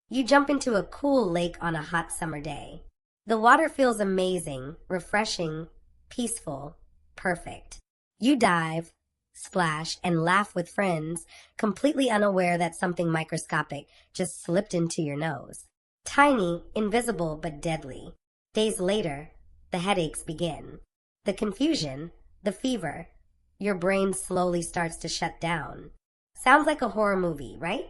You jump into a cool lake on a hot summer day. The water feels amazing, refreshing, peaceful, perfect. You dive, splash, and laugh with friends, completely unaware that something microscopic just slipped into your nose. Tiny, invisible, but deadly. Days later, the headaches begin. The confusion, the fever. Your brain slowly starts to shut down. Sounds like a horror movie, right?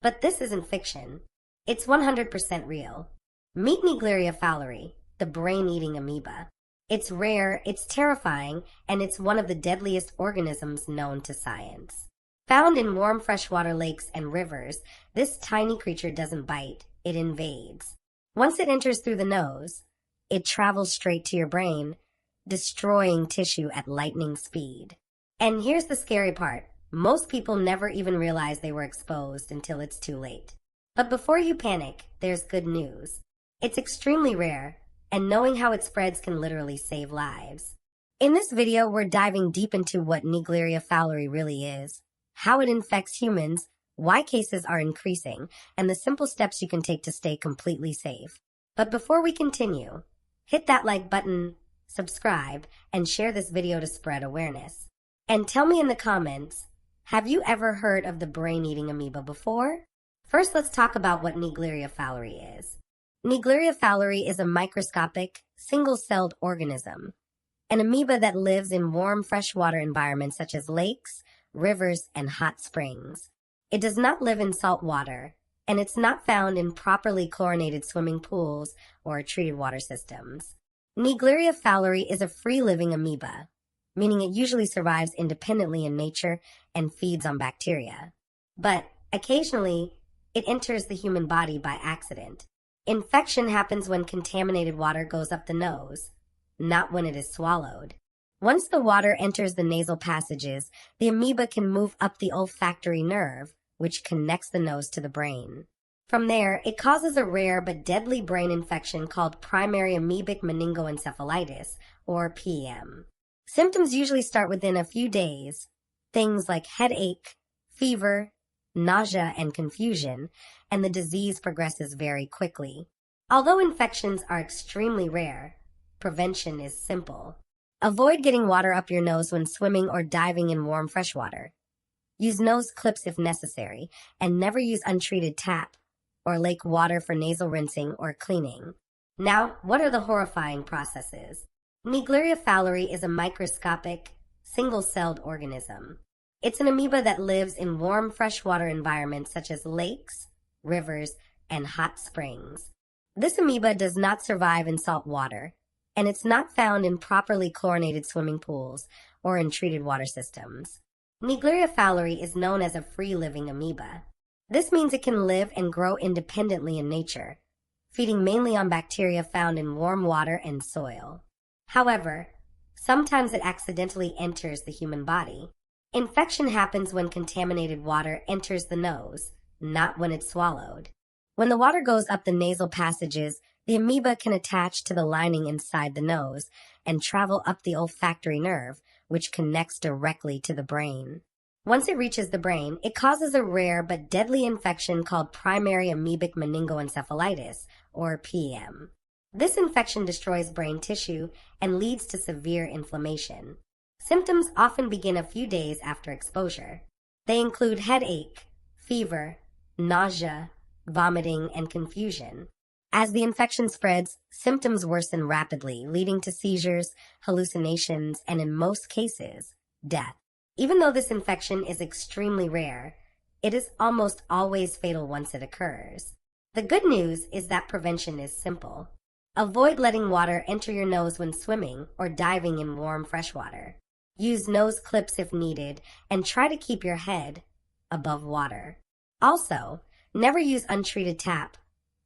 But this isn't fiction. It's 100% real. Meet Naegleria fowleri, the brain-eating amoeba. It's rare, it's terrifying, and it's one of the deadliest organisms known to science. Found in warm freshwater lakes and rivers, this tiny creature doesn't bite, it invades. Once it enters through the nose, it travels straight to your brain, destroying tissue at lightning speed. And here's the scary part. Most people never even realize they were exposed until it's too late. But before you panic, there's good news. It's extremely rare, and knowing how it spreads can literally save lives. In this video, we're diving deep into what Naegleria fowleri really is, how it infects humans, why cases are increasing, and the simple steps you can take to stay completely safe. But before we continue, hit that like button, subscribe, and share this video to spread awareness. And tell me in the comments, have you ever heard of the brain-eating amoeba before? First, let's talk about what Naegleria fowleri is. Naegleria fowleri is a microscopic, single-celled organism, an amoeba that lives in warm freshwater environments such as lakes, rivers, and hot springs. It does not live in salt water, and it's not found in properly chlorinated swimming pools or treated water systems. Naegleria fowleri is a free-living amoeba, meaning it usually survives independently in nature and feeds on bacteria. But occasionally, it enters the human body by accident. Infection happens when contaminated water goes up the nose, not when it is swallowed. Once the water enters the nasal passages, the amoeba can move up the olfactory nerve, which connects the nose to the brain. From there, it causes a rare but deadly brain infection called primary amoebic meningoencephalitis, or PM. Symptoms usually start within a few days. Things like headache, fever, nausea, and confusion, and the disease progresses very quickly. Although infections are extremely rare, prevention is simple. Avoid getting water up your nose when swimming or diving in warm freshwater. Use nose clips if necessary, and never use untreated tap or lake water for nasal rinsing or cleaning. Now, what are the horrifying processes? Naegleria fowleri is a microscopic, single-celled organism. It's an amoeba that lives in warm freshwater environments such as lakes, rivers, and hot springs. This amoeba does not survive in salt water, and it's not found in properly chlorinated swimming pools or in treated water systems. Naegleria fowleri is known as a free-living amoeba. This means it can live and grow independently in nature, feeding mainly on bacteria found in warm water and soil. However, sometimes it accidentally enters the human body. Infection happens when contaminated water enters the nose, not when it's swallowed. When the water goes up the nasal passages, the amoeba can attach to the lining inside the nose and travel up the olfactory nerve, which connects directly to the brain. Once it reaches the brain, it causes a rare but deadly infection called primary amoebic meningoencephalitis, or PM. This infection destroys brain tissue and leads to severe inflammation. Symptoms often begin a few days after exposure. They include headache, fever, nausea, vomiting, and confusion. As the infection spreads, symptoms worsen rapidly, leading to seizures, hallucinations, and in most cases, death. Even though this infection is extremely rare, it is almost always fatal once it occurs. The good news is that prevention is simple. Avoid letting water enter your nose when swimming or diving in warm freshwater. Use nose clips if needed, and try to keep your head above water. Also, never use untreated tap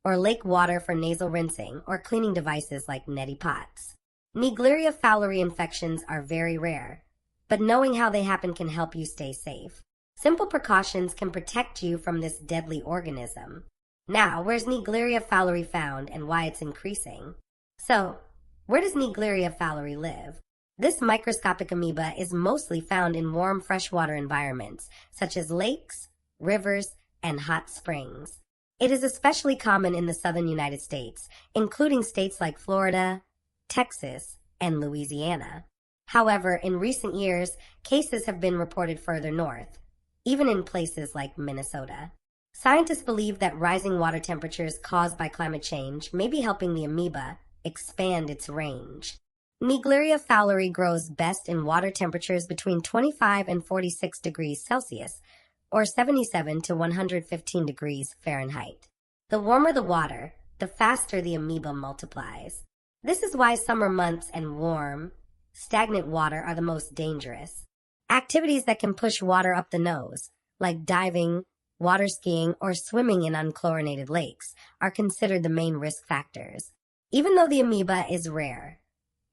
or lake water for nasal rinsing or cleaning devices like neti pots. Naegleria fowleri infections are very rare, but knowing how they happen can help you stay safe. Simple precautions can protect you from this deadly organism. Now, where's Naegleria fowleri found and why it's increasing? So, where does Naegleria fowleri live? This microscopic amoeba is mostly found in warm freshwater environments, such as lakes, rivers, and hot springs. It is especially common in the southern United States, including states like Florida, Texas, and Louisiana. However, in recent years, cases have been reported further north, even in places like Minnesota. Scientists believe that rising water temperatures caused by climate change may be helping the amoeba expand its range. Naegleria fowleri grows best in water temperatures between 25 and 46 degrees Celsius, or 77 to 115 degrees Fahrenheit. The warmer the water, the faster the amoeba multiplies. This is why summer months and warm, stagnant water are the most dangerous. Activities that can push water up the nose, like diving, water skiing, or swimming in unchlorinated lakes, are considered the main risk factors. Even though the amoeba is rare,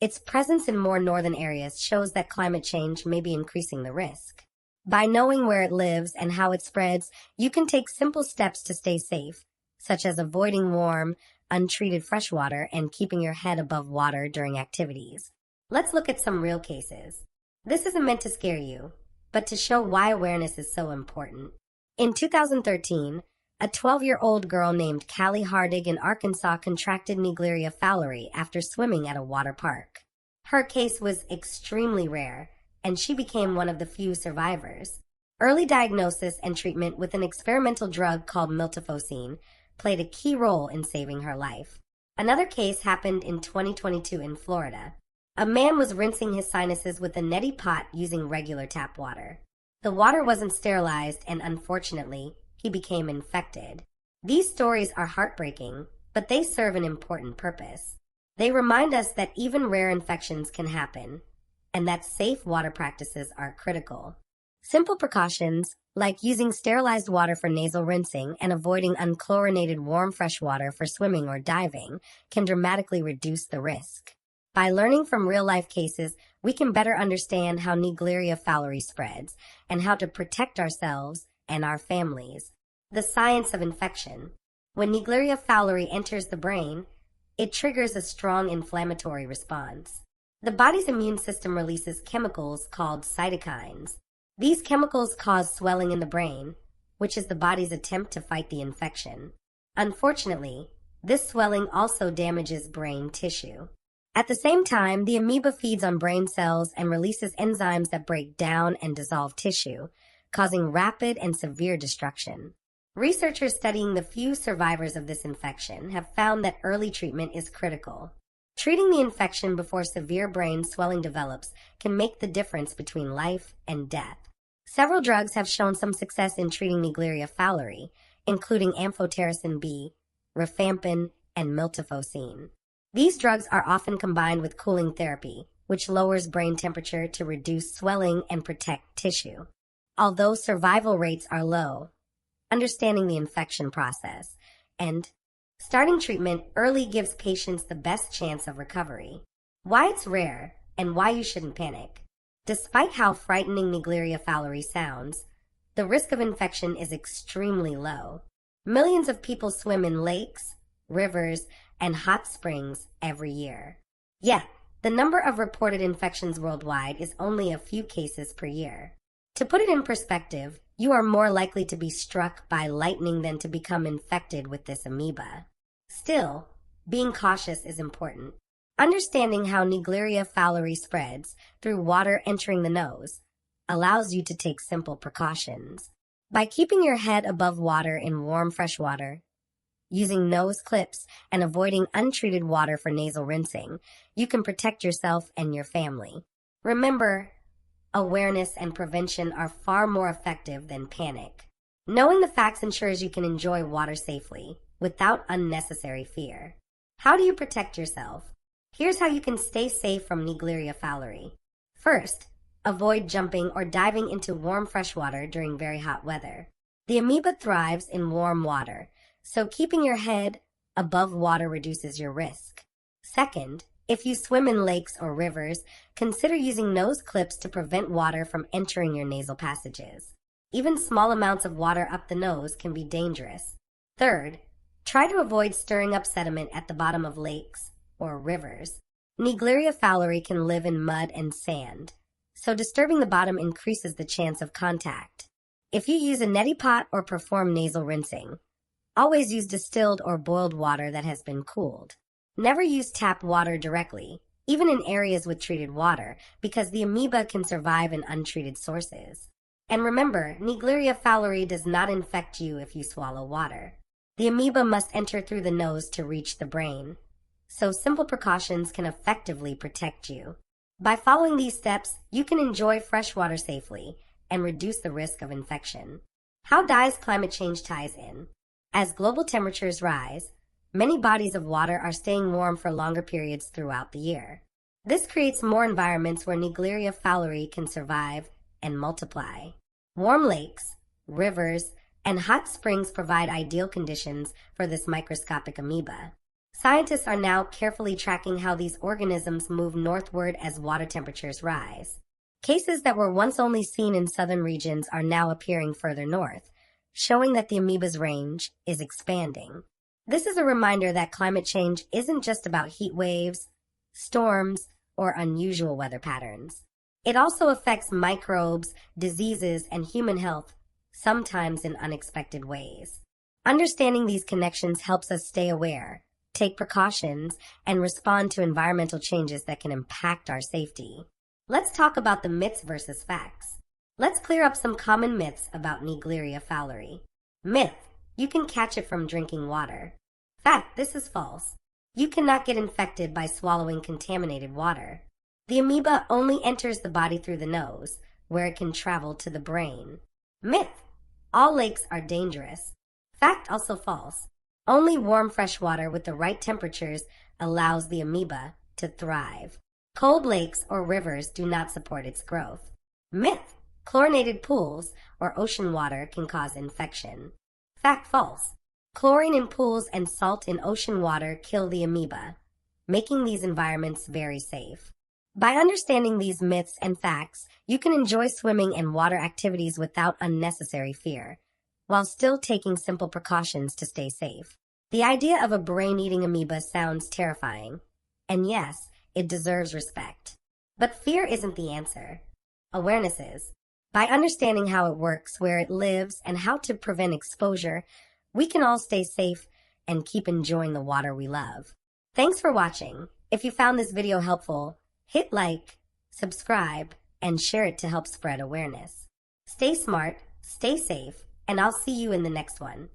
its presence in more northern areas shows that climate change may be increasing the risk. By knowing where it lives and how it spreads, you can take simple steps to stay safe, such as avoiding warm, untreated fresh water and keeping your head above water during activities. Let's look at some real cases. This isn't meant to scare you, but to show why awareness is so important. In 2013, a 12-year-old girl named Callie Hardig in Arkansas contracted Naegleria fowleri after swimming at a water park. Her case was extremely rare, and she became one of the few survivors. Early diagnosis and treatment with an experimental drug called miltefosine played a key role in saving her life. Another case happened in 2022 in Florida. A man was rinsing his sinuses with a neti pot using regular tap water. The water wasn't sterilized, and unfortunately, he became infected. These stories are heartbreaking, but they serve an important purpose. They remind us that even rare infections can happen, and that safe water practices are critical. Simple precautions, like using sterilized water for nasal rinsing and avoiding unchlorinated warm fresh water for swimming or diving, can dramatically reduce the risk. By learning from real-life cases, we can better understand how Naegleria fowleri spreads and how to protect ourselves and our families. The science of infection. When Naegleria fowleri enters the brain, it triggers a strong inflammatory response. The body's immune system releases chemicals called cytokines. These chemicals cause swelling in the brain, which is the body's attempt to fight the infection. Unfortunately, this swelling also damages brain tissue. At the same time, the amoeba feeds on brain cells and releases enzymes that break down and dissolve tissue, causing rapid and severe destruction. Researchers studying the few survivors of this infection have found that early treatment is critical. Treating the infection before severe brain swelling develops can make the difference between life and death. Several drugs have shown some success in treating Naegleria fowleri, including amphotericin B, rifampin, and miltefosine. These drugs are often combined with cooling therapy, which lowers brain temperature to reduce swelling and protect tissue. Although survival rates are low, understanding the infection process and starting treatment early gives patients the best chance of recovery. Why it's rare and why you shouldn't panic. Despite how frightening Naegleria fowleri sounds, the risk of infection is extremely low. Millions of people swim in lakes, rivers, and hot springs every year. Yet, the number of reported infections worldwide is only a few cases per year. To put it in perspective, you are more likely to be struck by lightning than to become infected with this amoeba. Still, being cautious is important. Understanding how Naegleria fowleri spreads through water entering the nose allows you to take simple precautions. By keeping your head above water in warm fresh water, using nose clips, and avoiding untreated water for nasal rinsing, you can protect yourself and your family. Remember, awareness and prevention are far more effective than panic. Knowing the facts ensures you can enjoy water safely, without unnecessary fear. How do you protect yourself? Here's how you can stay safe from Naegleria fowleri. First, avoid jumping or diving into warm fresh water during very hot weather. The amoeba thrives in warm water, so keeping your head above water reduces your risk. Second, if you swim in lakes or rivers, consider using nose clips to prevent water from entering your nasal passages. Even small amounts of water up the nose can be dangerous. Third, try to avoid stirring up sediment at the bottom of lakes or rivers. Naegleria fowleri can live in mud and sand, so disturbing the bottom increases the chance of contact. If you use a neti pot or perform nasal rinsing, Always use distilled or boiled water that has been cooled. Never use tap water directly, even in areas with treated water, because the amoeba can survive in untreated sources. And remember, Naegleria fowleri does not infect you if you swallow water. The amoeba must enter through the nose to reach the brain, so simple precautions can effectively protect you. By following these steps, you can enjoy fresh water safely and reduce the risk of infection. How does climate change ties in? As global temperatures rise, many bodies of water are staying warm for longer periods throughout the year. This creates more environments where Naegleria fowleri can survive and multiply. Warm lakes, rivers, and hot springs provide ideal conditions for this microscopic amoeba. Scientists are now carefully tracking how these organisms move northward as water temperatures rise. Cases that were once only seen in southern regions are now appearing further north, showing that the amoeba's range is expanding. This is a reminder that climate change isn't just about heat waves, storms, or unusual weather patterns. It also affects microbes, diseases, and human health, sometimes in unexpected ways. Understanding these connections helps us stay aware, take precautions, and respond to environmental changes that can impact our safety. Let's talk about the myths versus facts. Let's clear up some common myths about Naegleria fowleri. Myth: you can catch it from drinking water. Fact: this is false. You cannot get infected by swallowing contaminated water. The amoeba only enters the body through the nose, where it can travel to the brain. Myth: all lakes are dangerous. Fact: also false. Only warm fresh water with the right temperatures allows the amoeba to thrive. Cold lakes or rivers do not support its growth. Myth: chlorinated pools or ocean water can cause infection. Fact: false. Chlorine in pools and salt in ocean water kill the amoeba, making these environments very safe. By understanding these myths and facts, you can enjoy swimming and water activities without unnecessary fear, while still taking simple precautions to stay safe. The idea of a brain-eating amoeba sounds terrifying, and yes, it deserves respect. But fear isn't the answer. Awareness is. By understanding how it works, where it lives, and how to prevent exposure, we can all stay safe and keep enjoying the water we love. Thanks for watching. If you found this video helpful, hit like, subscribe, and share it to help spread awareness. Stay smart, stay safe, and I'll see you in the next one.